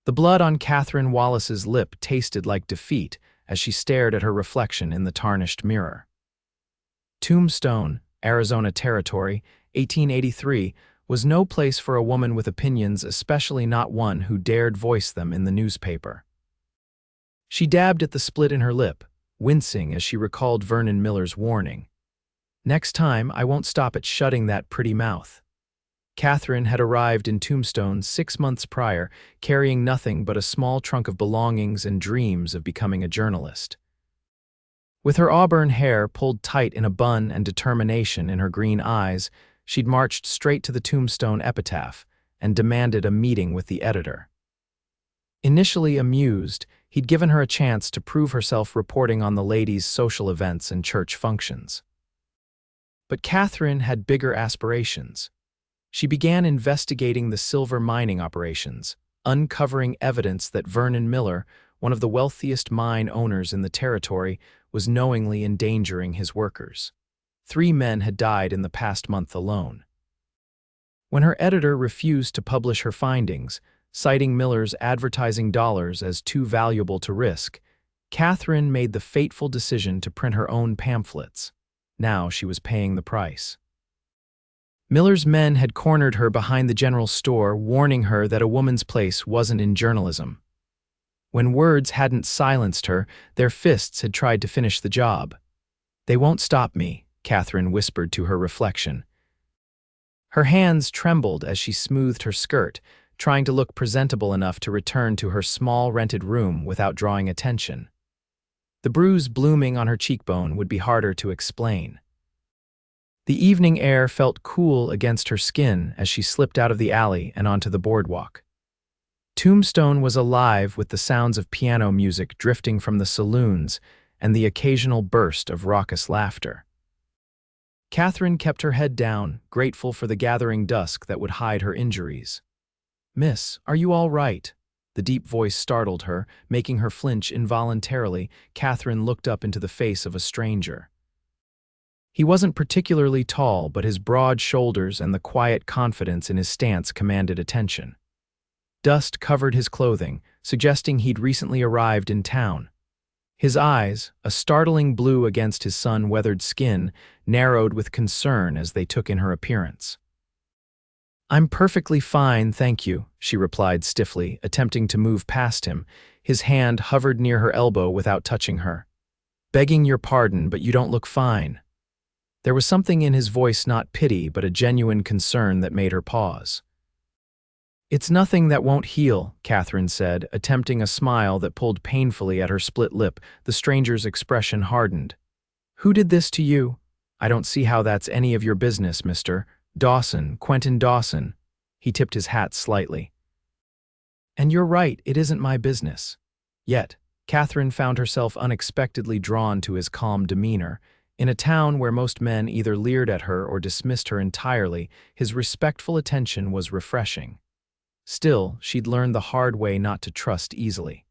The blood on Katherine Wallace's lip tasted like defeat as she stared at her reflection in the tarnished mirror. Tombstone, Arizona Territory, 1883, was no place for a woman with opinions, especially not one who dared voice them in the newspaper. She dabbed at the split in her lip, wincing as she recalled Vernon Miller's warning. "Next time, I won't stop at shutting that pretty mouth." Katherine had arrived in Tombstone 6 months prior, carrying nothing but a small trunk of belongings and dreams of becoming a journalist. With her auburn hair pulled tight in a bun and determination in her green eyes, she'd marched straight to the Tombstone epitaph and demanded a meeting with the editor. Initially amused, he'd given her a chance to prove herself reporting on the ladies' social events and church functions. But Katherine had bigger aspirations. She began investigating the silver mining operations, uncovering evidence that Vernon Miller, one of the wealthiest mine owners in the territory, was knowingly endangering his workers. 3 men had died in the past month alone. When her editor refused to publish her findings, citing Miller's advertising dollars as too valuable to risk, Katherine made the fateful decision to print her own pamphlets. Now she was paying the price. Miller's men had cornered her behind the general store, warning her that a woman's place wasn't in journalism. When words hadn't silenced her, their fists had tried to finish the job. "They won't stop me," Katherine whispered to her reflection. Her hands trembled as she smoothed her skirt, trying to look presentable enough to return to her small rented room without drawing attention. The bruise blooming on her cheekbone would be harder to explain. The evening air felt cool against her skin as she slipped out of the alley and onto the boardwalk. Tombstone was alive with the sounds of piano music drifting from the saloons and the occasional burst of raucous laughter. Katherine kept her head down, grateful for the gathering dusk that would hide her injuries. "Miss, are you all right?" The deep voice startled her, making her flinch involuntarily. Katherine looked up into the face of a stranger. He wasn't particularly tall, but his broad shoulders and the quiet confidence in his stance commanded attention. Dust covered his clothing, suggesting he'd recently arrived in town. His eyes, a startling blue against his sun-weathered skin, narrowed with concern as they took in her appearance. "I'm perfectly fine, thank you," she replied stiffly, attempting to move past him. His hand hovered near her elbow without touching her. "Begging your pardon, but you don't look fine." There was something in his voice, not pity, but a genuine concern that made her pause. "It's nothing that won't heal," Katherine said, attempting a smile that pulled painfully at her split lip. The stranger's expression hardened. "Who did this to you?" "I don't see how that's any of your business, Mr. Dawson, Quentin Dawson." He tipped his hat slightly. "And you're right, it isn't my business." Yet, Katherine found herself unexpectedly drawn to his calm demeanor. In a town where most men either leered at her or dismissed her entirely, his respectful attention was refreshing. Still, she'd learned the hard way not to trust easily.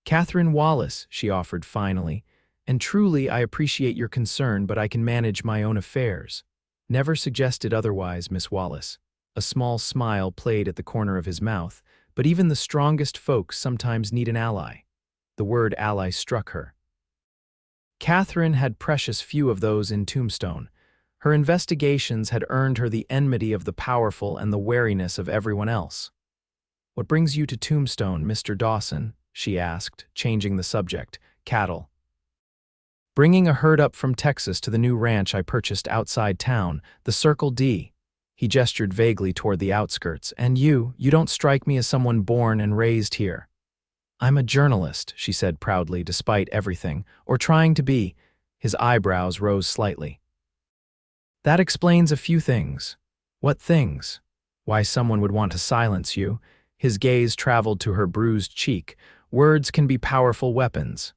"Katherine Wallace," she offered finally, "and truly I appreciate your concern, but I can manage my own affairs." "Never suggested otherwise, Miss Wallace." A small smile played at the corner of his mouth, but even the strongest folks sometimes need an ally. The word ally struck her. Katherine had precious few of those in Tombstone. Her investigations had earned her the enmity of the powerful and the wariness of everyone else. "What brings you to Tombstone, Mr. Dawson?" she asked, changing the subject. "Cattle." "Bringing a herd up from Texas to the new ranch I purchased outside town, the Circle D." He gestured vaguely toward the outskirts. "And you don't strike me as someone born and raised here." "I'm a journalist," she said proudly, despite everything, or trying to be. His eyebrows rose slightly. "That explains a few things." "What things?" "Why someone would want to silence you." His gaze traveled to her bruised cheek. "Words can be powerful weapons."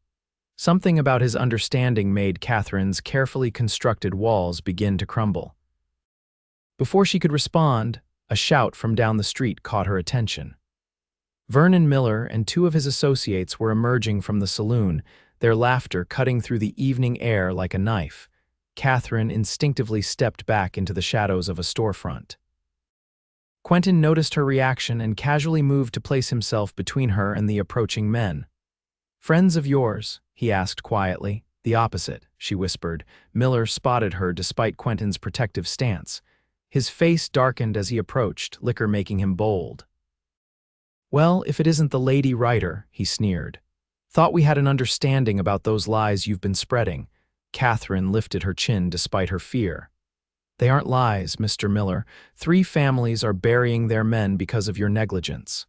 Something about his understanding made Katherine's carefully constructed walls begin to crumble. Before she could respond, a shout from down the street caught her attention. Vernon Miller and 2 of his associates were emerging from the saloon, their laughter cutting through the evening air like a knife. Katherine instinctively stepped back into the shadows of a storefront. Quentin noticed her reaction and casually moved to place himself between her and the approaching men. "Friends of yours?" he asked quietly. "The opposite," she whispered. Miller spotted her despite Quentin's protective stance. His face darkened as he approached, liquor making him bold. "Well, if it isn't the lady writer," he sneered. "Thought we had an understanding about those lies you've been spreading." Katherine lifted her chin despite her fear. "They aren't lies, Mr. Miller. 3 families are burying their men because of your negligence."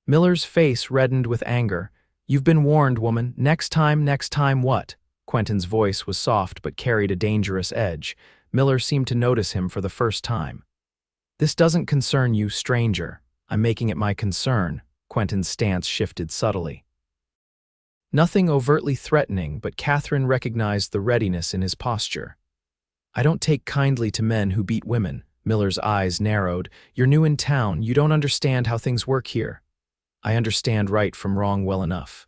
Miller's face reddened with anger. "You've been warned, woman. Next time what?" Quentin's voice was soft but carried a dangerous edge. Miller seemed to notice him for the first time. "This doesn't concern you, stranger. I'm making it my concern." Quentin's stance shifted subtly. Nothing overtly threatening, but Katherine recognized the readiness in his posture. "I don't take kindly to men who beat women." Miller's eyes narrowed. "You're new in town. You don't understand how things work here." "I understand right from wrong well enough."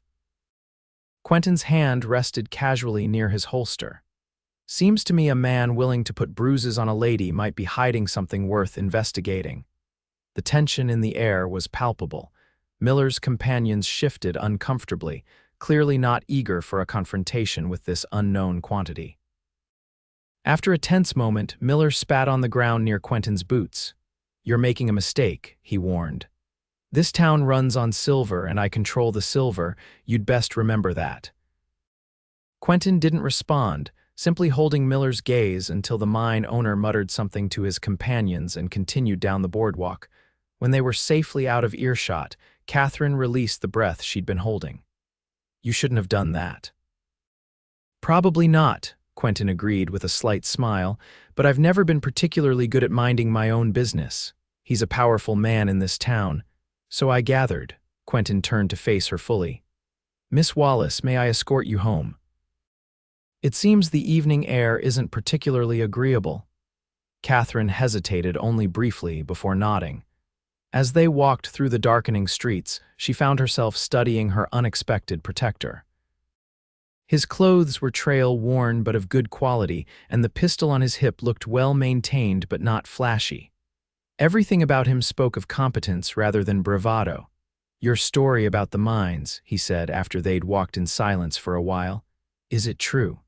Quentin's hand rested casually near his holster. "Seems to me a man willing to put bruises on a lady might be hiding something worth investigating." The tension in the air was palpable. Miller's companions shifted uncomfortably, clearly not eager for a confrontation with this unknown quantity. After a tense moment, Miller spat on the ground near Quentin's boots. "You're making a mistake," he warned. "This town runs on silver, and I control the silver. You'd best remember that." Quentin didn't respond, simply holding Miller's gaze until the mine owner muttered something to his companions and continued down the boardwalk. When they were safely out of earshot, Katherine released the breath she'd been holding. "You shouldn't have done that." "Probably not," Quentin agreed with a slight smile, "but I've never been particularly good at minding my own business. He's a powerful man in this town." "So I gathered." Quentin turned to face her fully. "Miss Wallace, may I escort you home?" "It seems the evening air isn't particularly agreeable." Katherine hesitated only briefly before nodding. As they walked through the darkening streets, she found herself studying her unexpected protector. His clothes were trail-worn but of good quality, and the pistol on his hip looked well-maintained but not flashy. Everything about him spoke of competence rather than bravado. "Your story about the mines," he said after they'd walked in silence for a while. "Is it true?"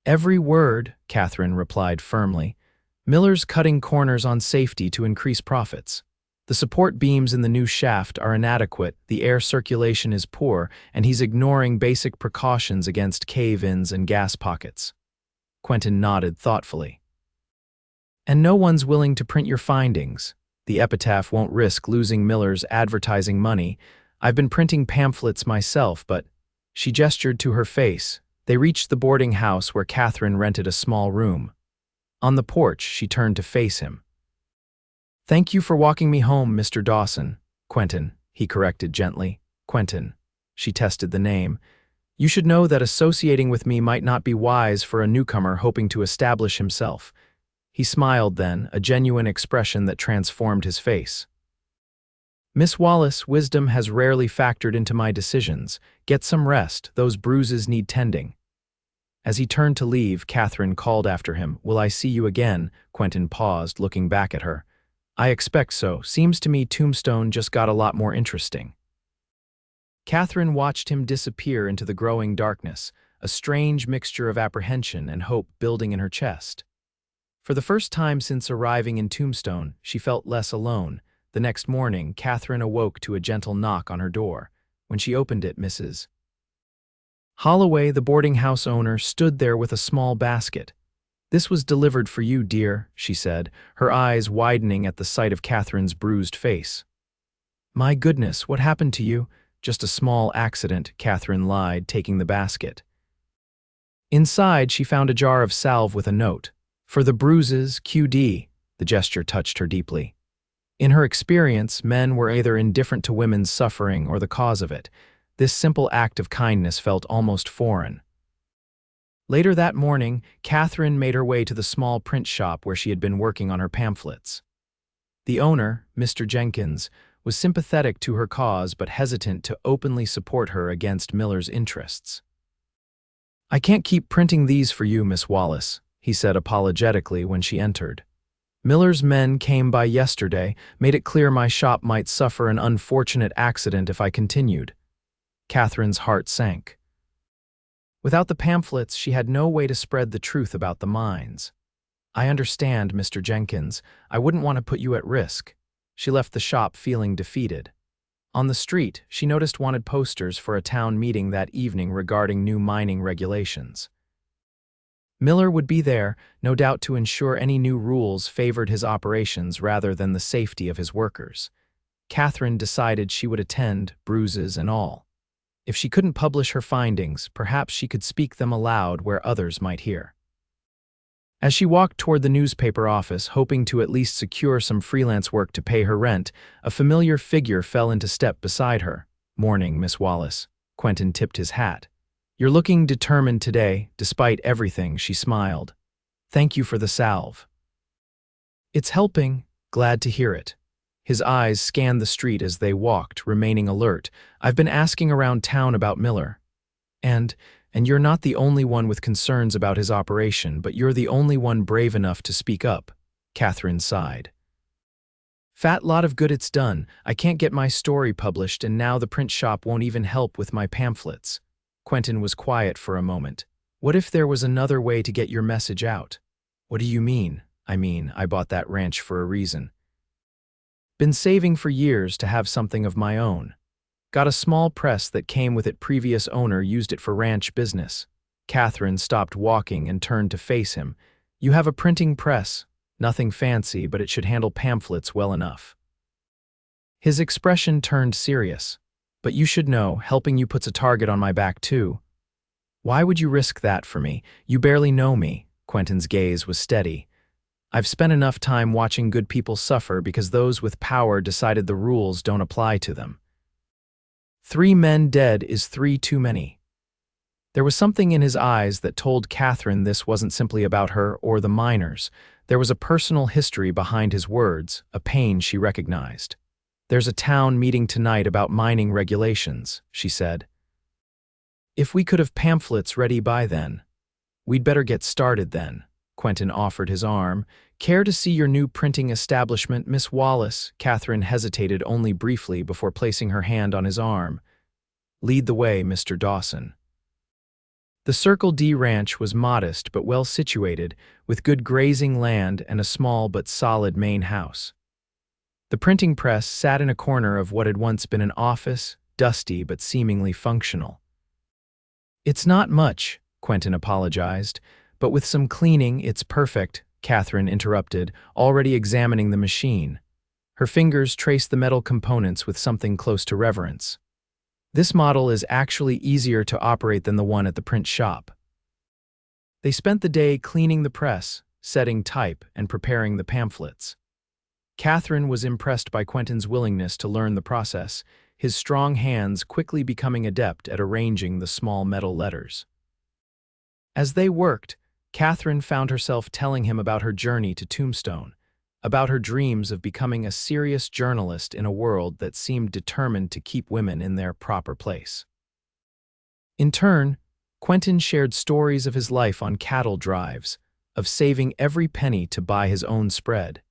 "Every word," Katherine replied firmly. "Miller's cutting corners on safety to increase profits. The support beams in the new shaft are inadequate, the air circulation is poor, and he's ignoring basic precautions against cave-ins and gas pockets." Quentin nodded thoughtfully. "And no one's willing to print your findings. The epitaph won't risk losing Miller's advertising money. I've been printing pamphlets myself, but—" She gestured to her face. They reached the boarding house where Katherine rented a small room. On the porch, she turned to face him. "Thank you for walking me home, Mr. Dawson." "Quentin," he corrected gently. "Quentin." She tested the name. "You should know that associating with me might not be wise for a newcomer hoping to establish himself." He smiled then, a genuine expression that transformed his face. "Miss Wallace, wisdom has rarely factored into my decisions. Get some rest, those bruises need tending." As he turned to leave, Katherine called after him. "Will I see you again?" Quentin paused, looking back at her. "I expect so. Seems to me Tombstone just got a lot more interesting." Katherine watched him disappear into the growing darkness, a strange mixture of apprehension and hope building in her chest. For the first time since arriving in Tombstone, she felt less alone. The next morning, Katherine awoke to a gentle knock on her door. When she opened it, Mrs. Holloway, the boarding house owner, stood there with a small basket. "This was delivered for you, dear," she said, her eyes widening at the sight of Katherine's bruised face. "My goodness, what happened to you?" "Just a small accident," Katherine lied, taking the basket. Inside, she found a jar of salve with a note. "For the bruises, QD." The gesture touched her deeply. In her experience, men were either indifferent to women's suffering or the cause of it. This simple act of kindness felt almost foreign. Later that morning, Katherine made her way to the small print shop where she had been working on her pamphlets. The owner, Mr. Jenkins, was sympathetic to her cause but hesitant to openly support her against Miller's interests. "I can't keep printing these for you, Miss Wallace," he said apologetically when she entered. Miller's men came by yesterday, made it clear my shop might suffer an unfortunate accident if I continued. Catherine's heart sank. Without the pamphlets, she had no way to spread the truth about the mines. I understand, Mr. Jenkins. I wouldn't want to put you at risk. She left the shop feeling defeated. On the street, she noticed wanted posters for a town meeting that evening regarding new mining regulations. Miller would be there, no doubt to ensure any new rules favored his operations rather than the safety of his workers. Katherine decided she would attend, bruises and all. If she couldn't publish her findings, perhaps she could speak them aloud where others might hear. As she walked toward the newspaper office, hoping to at least secure some freelance work to pay her rent, a familiar figure fell into step beside her. "Morning, Miss Wallace." Quentin tipped his hat. "You're looking determined today, despite everything," she smiled. "Thank you for the salve." "It's helping. Glad to hear it." His eyes scanned the street as they walked, remaining alert. "I've been asking around town about Miller. And you're not the only one with concerns about his operation, but you're the only one brave enough to speak up." Katherine sighed. "Fat lot of good it's done. I can't get my story published, and now the print shop won't even help with my pamphlets." Quentin was quiet for a moment. "What if there was another way to get your message out?" "What do you mean?" I bought that ranch for a reason. Been saving for years to have something of my own. Got a small press that came with it. Previous owner used it for ranch business." Katherine stopped walking and turned to face him. "You have a printing press. Nothing fancy, but it should handle pamphlets well enough." His expression turned serious. "But you should know, helping you puts a target on my back too." "Why would you risk that for me? You barely know me." Quentin's gaze was steady. "I've spent enough time watching good people suffer because those with power decided the rules don't apply to them. 3 men dead is 3 too many." There was something in his eyes that told Katherine this wasn't simply about her or the miners. There was a personal history behind his words, a pain she recognized. "There's a town meeting tonight about mining regulations," she said. "If we could have pamphlets ready by then." "We'd better get started then." Quentin offered his arm. "Care to see your new printing establishment, Miss Wallace?" Katherine hesitated only briefly before placing her hand on his arm. "Lead the way, Mr. Dawson." The Circle D ranch was modest but well situated, with good grazing land and a small but solid main house. The printing press sat in a corner of what had once been an office, dusty but seemingly functional. "It's not much," Quentin apologized, "but with some cleaning, it's perfect," Katherine interrupted, already examining the machine. Her fingers traced the metal components with something close to reverence. "This model is actually easier to operate than the one at the print shop." They spent the day cleaning the press, setting type, and preparing the pamphlets. Katherine was impressed by Quentin's willingness to learn the process, his strong hands quickly becoming adept at arranging the small metal letters. As they worked, Katherine found herself telling him about her journey to Tombstone, about her dreams of becoming a serious journalist in a world that seemed determined to keep women in their proper place. In turn, Quentin shared stories of his life on cattle drives, of saving every penny to buy his own spread,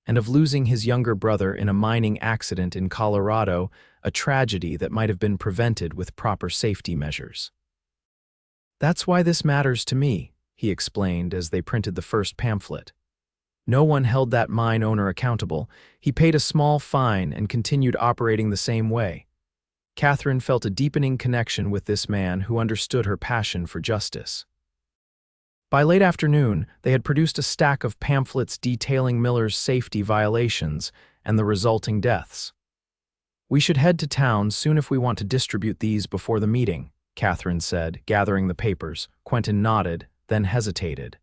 and of losing his younger brother in a mining accident in Colorado, a tragedy that might have been prevented with proper safety measures. "That's why this matters to me," he explained as they printed the first pamphlet. No one held that mine owner accountable. He paid a small fine and continued operating the same way. Katherine felt a deepening connection with this man who understood her passion for justice. By late afternoon, they had produced a stack of pamphlets detailing Miller's safety violations and the resulting deaths. "We should head to town soon if we want to distribute these before the meeting," Katherine said, gathering the papers. Quentin nodded, then hesitated.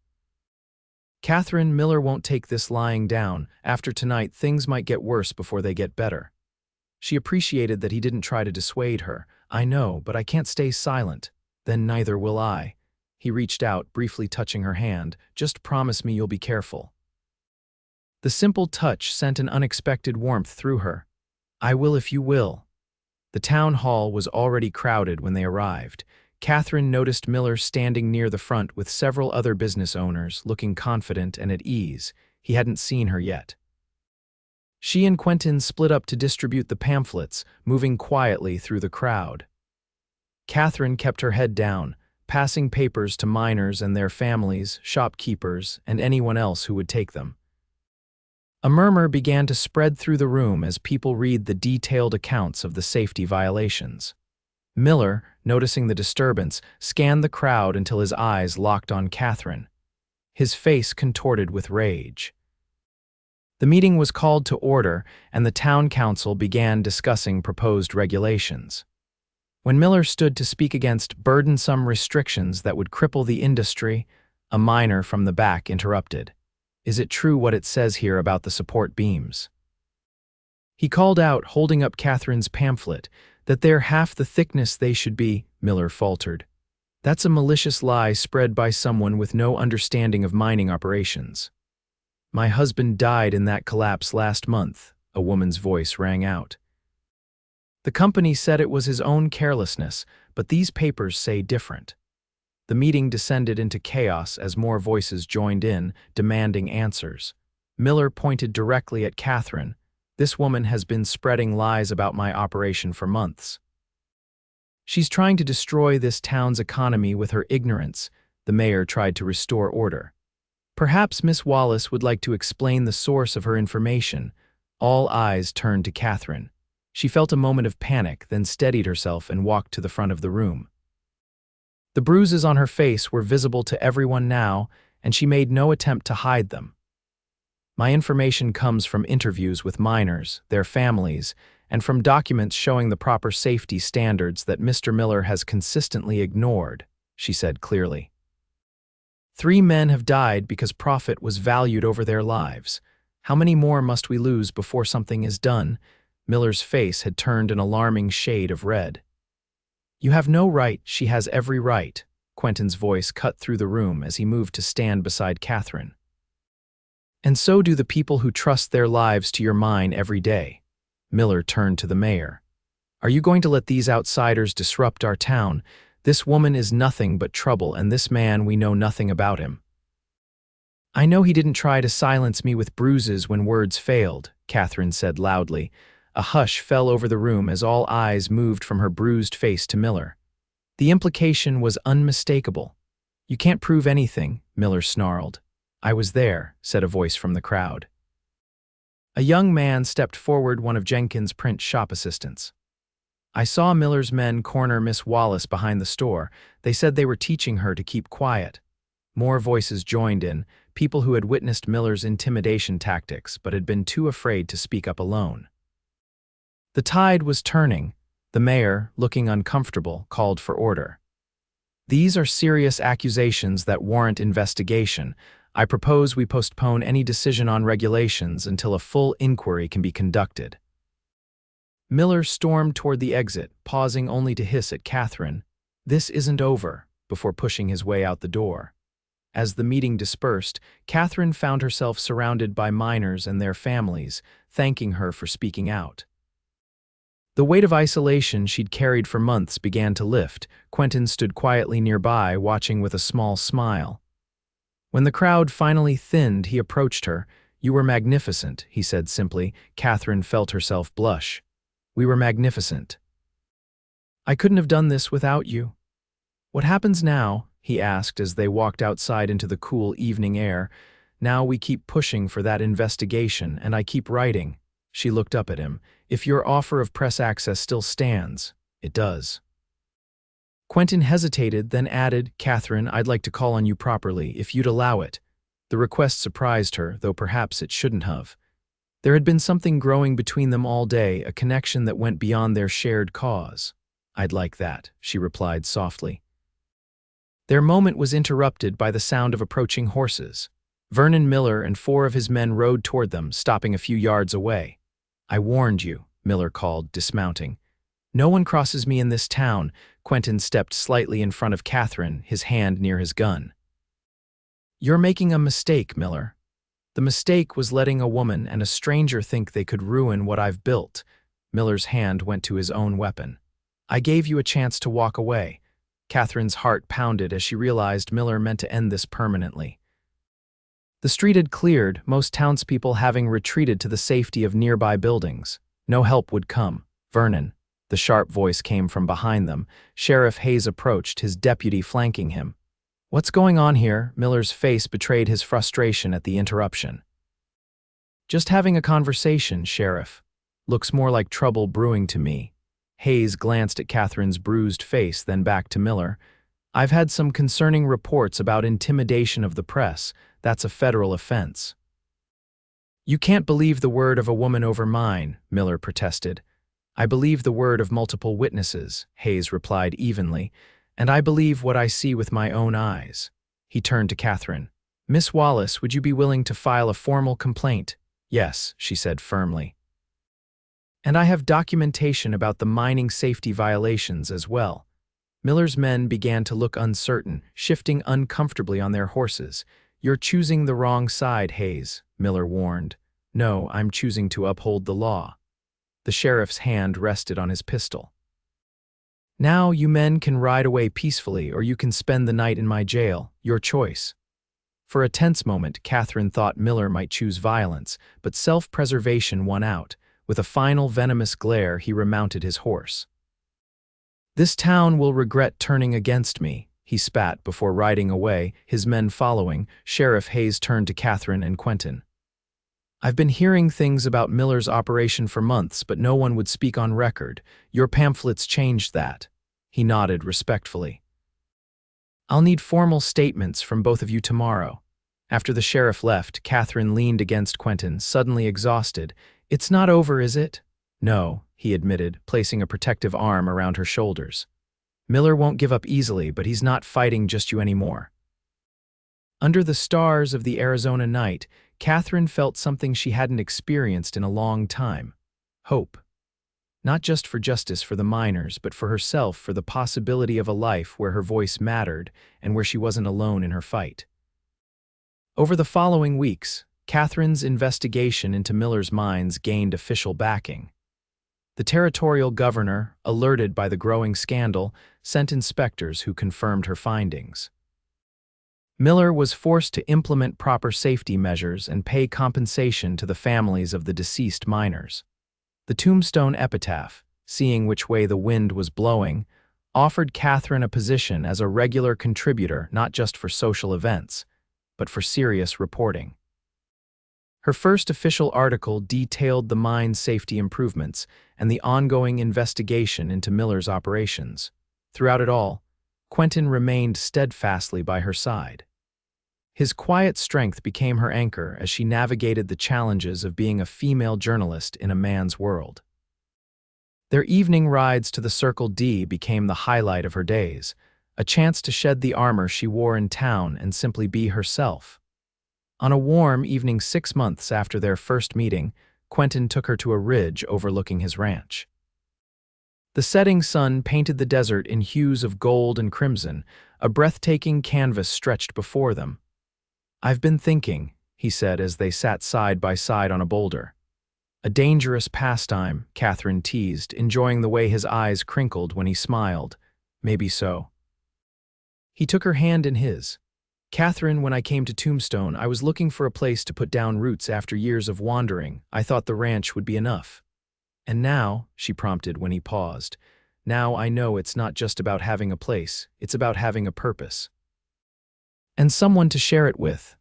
"Katherine, Miller won't take this lying down. After tonight, things might get worse before they get better." She appreciated that he didn't try to dissuade her. "I know, but I can't stay silent." "Then neither will I." He reached out, briefly touching her hand. "Just promise me you'll be careful." The simple touch sent an unexpected warmth through her. "I will if you will." The town hall was already crowded when they arrived. Katherine noticed Miller standing near the front with several other business owners, looking confident and at ease. He hadn't seen her yet. She and Quentin split up to distribute the pamphlets, moving quietly through the crowd. Katherine kept her head down, passing papers to miners and their families, shopkeepers, and anyone else who would take them. A murmur began to spread through the room as people read the detailed accounts of the safety violations. Miller, noticing the disturbance, scanned the crowd until his eyes locked on Katherine. His face contorted with rage. The meeting was called to order, and the town council began discussing proposed regulations. When Miller stood to speak against burdensome restrictions that would cripple the industry, a miner from the back interrupted. "Is it true what it says here about the support beams?" He called out, holding up Katherine's pamphlet, that they're half the thickness they should be. Miller faltered. "That's a malicious lie spread by someone with no understanding of mining operations." "My husband died in that collapse last month," a woman's voice rang out. "The company said it was his own carelessness, but these papers say different." The meeting descended into chaos as more voices joined in, demanding answers. Miller pointed directly at Katherine. "This woman has been spreading lies about my operation for months. She's trying to destroy this town's economy with her ignorance." The mayor tried to restore order. "Perhaps Miss Wallace would like to explain the source of her information." All eyes turned to Katherine. She felt a moment of panic, then steadied herself and walked to the front of the room. The bruises on her face were visible to everyone now, and she made no attempt to hide them. "My information comes from interviews with miners, their families, and from documents showing the proper safety standards that Mr. Miller has consistently ignored," she said clearly. "3 men have died because profit was valued over their lives. How many more must we lose before something is done?" Miller's face had turned an alarming shade of red. "You have no right, she has every right." Quentin's voice cut through the room as he moved to stand beside Katherine. "And so do the people who trust their lives to your mine every day." Miller turned to the mayor. "Are you going to let these outsiders disrupt our town? This woman is nothing but trouble, and this man, we know nothing about him." "I know he didn't try to silence me with bruises when words failed," Katherine said loudly. A hush fell over the room as all eyes moved from her bruised face to Miller. The implication was unmistakable. "You can't prove anything," Miller snarled. "I was there," said a voice from the crowd. A young man stepped forward, one of Jenkins' print shop assistants. "I saw Miller's men corner Miss Wallace behind the store. They said they were teaching her to keep quiet." More voices joined in, people who had witnessed Miller's intimidation tactics but had been too afraid to speak up alone. The tide was turning. The mayor, looking uncomfortable, called for order. "These are serious accusations that warrant investigation. I propose we postpone any decision on regulations until a full inquiry can be conducted." Miller stormed toward the exit, pausing only to hiss at Katherine, "This isn't over," before pushing his way out the door. As the meeting dispersed, Katherine found herself surrounded by miners and their families, thanking her for speaking out. The weight of isolation she'd carried for months began to lift. Quentin stood quietly nearby, watching with a small smile. When the crowd finally thinned, he approached her. "You were magnificent," he said simply. Katherine felt herself blush. "We were magnificent. I couldn't have done this without you." "What happens now?" he asked as they walked outside into the cool evening air. "Now we keep pushing for that investigation, and I keep writing." She looked up at him. "If your offer of press access still stands." "It does." Quentin hesitated, then added, "Katherine, I'd like to call on you properly, if you'd allow it." The request surprised her, though perhaps it shouldn't have. There had been something growing between them all day, a connection that went beyond their shared cause. "I'd like that," she replied softly. Their moment was interrupted by the sound of approaching horses. Vernon Miller and 4 of his men rode toward them, stopping a few yards away. "I warned you," Miller called, dismounting. "No one crosses me in this town." Quentin stepped slightly in front of Katherine, his hand near his gun. "You're making a mistake, Miller. The mistake was letting a woman and a stranger think they could ruin what I've built." Miller's hand went to his own weapon. "I gave you a chance to walk away." Katherine's heart pounded as she realized Miller meant to end this permanently. The street had cleared, most townspeople having retreated to the safety of nearby buildings. No help would come. Vernon. The sharp voice came from behind them. Sheriff Hayes approached, his deputy flanking him. "What's going on here?" Miller's face betrayed his frustration at the interruption. "Just having a conversation, Sheriff. Looks more like trouble brewing to me." Hayes glanced at Catherine's bruised face, then back to Miller. "I've had some concerning reports about intimidation of the press. That's a federal offense." "You can't believe the word of a woman over mine," Miller protested. "I believe the word of multiple witnesses," Hayes replied evenly, "and I believe what I see with my own eyes." He turned to Katherine. "Miss Wallace, would you be willing to file a formal complaint?" "Yes," she said firmly. "And I have documentation about the mining safety violations as well." Miller's men began to look uncertain, shifting uncomfortably on their horses. "You're choosing the wrong side, Hayes," Miller warned. "No, I'm choosing to uphold the law." The sheriff's hand rested on his pistol. "Now you men can ride away peacefully, or you can spend the night in my jail. Your choice." For a tense moment, Katherine thought Miller might choose violence, but self-preservation won out. With a final venomous glare, he remounted his horse. "This town will regret turning against me," he spat before riding away, his men following. Sheriff Hayes turned to Katherine and Quentin. "I've been hearing things about Miller's operation for months, but no one would speak on record. Your pamphlets changed that." He nodded respectfully. "I'll need formal statements from both of you tomorrow." After the sheriff left, Katherine leaned against Quentin, suddenly exhausted. "It's not over, is it?" "No," he admitted, placing a protective arm around her shoulders. "Miller won't give up easily, but he's not fighting just you anymore." Under the stars of the Arizona night, Katherine felt something she hadn't experienced in a long time. Hope. Not just for justice for the miners, but for herself, for the possibility of a life where her voice mattered and where she wasn't alone in her fight. Over the following weeks, Katherine's investigation into Miller's mines gained official backing. The territorial governor, alerted by the growing scandal, sent inspectors who confirmed her findings. Miller was forced to implement proper safety measures and pay compensation to the families of the deceased miners. The Tombstone epitaph, "Seeing which way the wind was blowing," offered Katherine a position as a regular contributor not just for social events, but for serious reporting. Her first official article detailed the mine's safety improvements and the ongoing investigation into Miller's operations. Throughout it all, Quentin remained steadfastly by her side. His quiet strength became her anchor as she navigated the challenges of being a female journalist in a man's world. Their evening rides to the Circle D became the highlight of her days, a chance to shed the armor she wore in town and simply be herself. On a warm evening 6 months after their first meeting, Quentin took her to a ridge overlooking his ranch. The setting sun painted the desert in hues of gold and crimson, a breathtaking canvas stretched before them. "I've been thinking," he said as they sat side by side on a boulder. "A dangerous pastime," Katherine teased, enjoying the way his eyes crinkled when he smiled. "Maybe so." He took her hand in his. "Katherine, when I came to Tombstone, I was looking for a place to put down roots after years of wandering. I thought the ranch would be enough. And now," she prompted when he paused, "now I know it's not just about having a place, it's about having a purpose. And someone to share it with."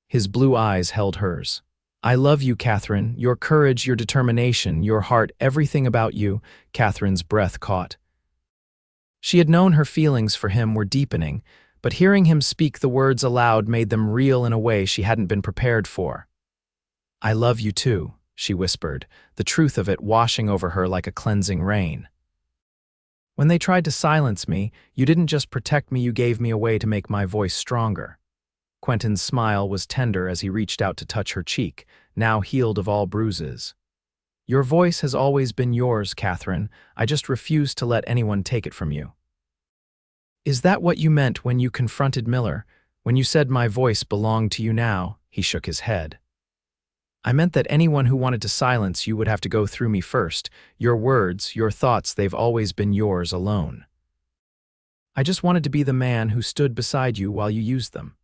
His blue eyes held hers. "I love you, Katherine, your courage, your determination, your heart, everything about you." Katherine's breath caught. She had known her feelings for him were deepening, but hearing him speak the words aloud made them real in a way she hadn't been prepared for. "I love you too," she whispered, the truth of it washing over her like a cleansing rain. "When they tried to silence me, you didn't just protect me, you gave me a way to make my voice stronger." Quentin's smile was tender as he reached out to touch her cheek, now healed of all bruises. "Your voice has always been yours, Katherine. I just refuse to let anyone take it from you." "Is that what you meant when you confronted Miller, when you said my voice belonged to you now?" He shook his head. "I meant that anyone who wanted to silence you would have to go through me first. Your words, your thoughts, they've always been yours alone. I just wanted to be the man who stood beside you while you used them."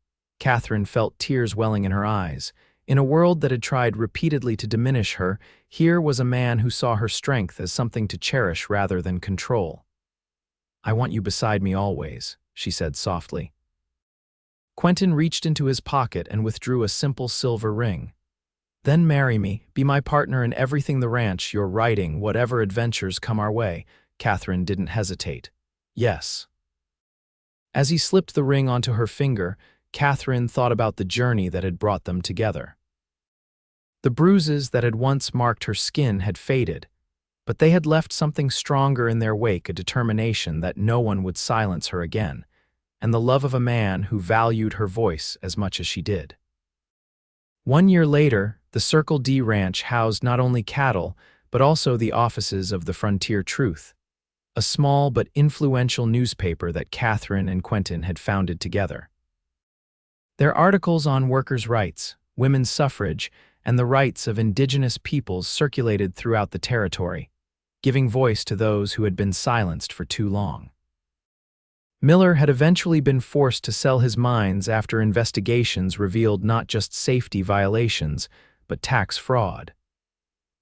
Katherine felt tears welling in her eyes. In a world that had tried repeatedly to diminish her, here was a man who saw her strength as something to cherish rather than control. "I want you beside me always," she said softly. Quentin reached into his pocket and withdrew a simple silver ring. "Then marry me, be my partner in everything the ranch, you're writing, whatever adventures come our way." Katherine didn't hesitate. "Yes." As he slipped the ring onto her finger, Katherine thought about the journey that had brought them together. The bruises that had once marked her skin had faded, but they had left something stronger in their wake, a determination that no one would silence her again, and the love of a man who valued her voice as much as she did. 1 year later, the Circle D Ranch housed not only cattle, but also the offices of the Frontier Truth, a small but influential newspaper that Katherine and Quentin had founded together. Their articles on workers' rights, women's suffrage, and the rights of indigenous peoples circulated throughout the territory, giving voice to those who had been silenced for too long. Miller had eventually been forced to sell his mines after investigations revealed not just safety violations, but tax fraud.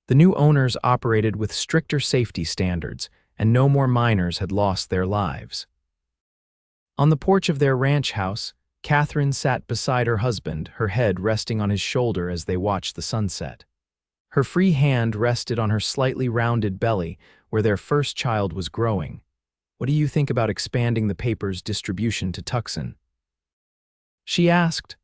The new owners operated with stricter safety standards, and no more miners had lost their lives. On the porch of their ranch house, Katherine sat beside her husband, her head resting on his shoulder as they watched the sunset. Her free hand rested on her slightly rounded belly, where their first child was growing. "What do you think about expanding the paper's distribution to Tucson?" she asked.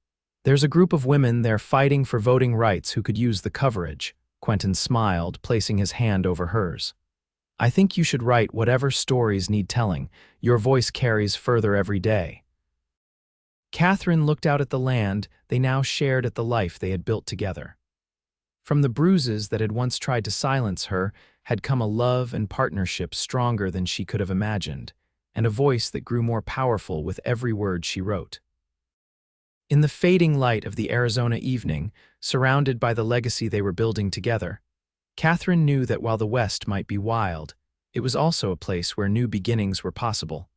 "There's a group of women there fighting for voting rights who could use the coverage." Quentin smiled, placing his hand over hers. "I think you should write whatever stories need telling. Your voice carries further every day." Katherine looked out at the land they now shared, at the life they had built together. From the bruises that had once tried to silence her had come a love and partnership stronger than she could have imagined, and a voice that grew more powerful with every word she wrote. In the fading light of the Arizona evening, surrounded by the legacy they were building together, Katherine knew that while the West might be wild, it was also a place where new beginnings were possible,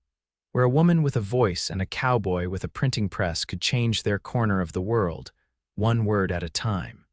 where a woman with a voice and a cowboy with a printing press could change their corner of the world, one word at a time.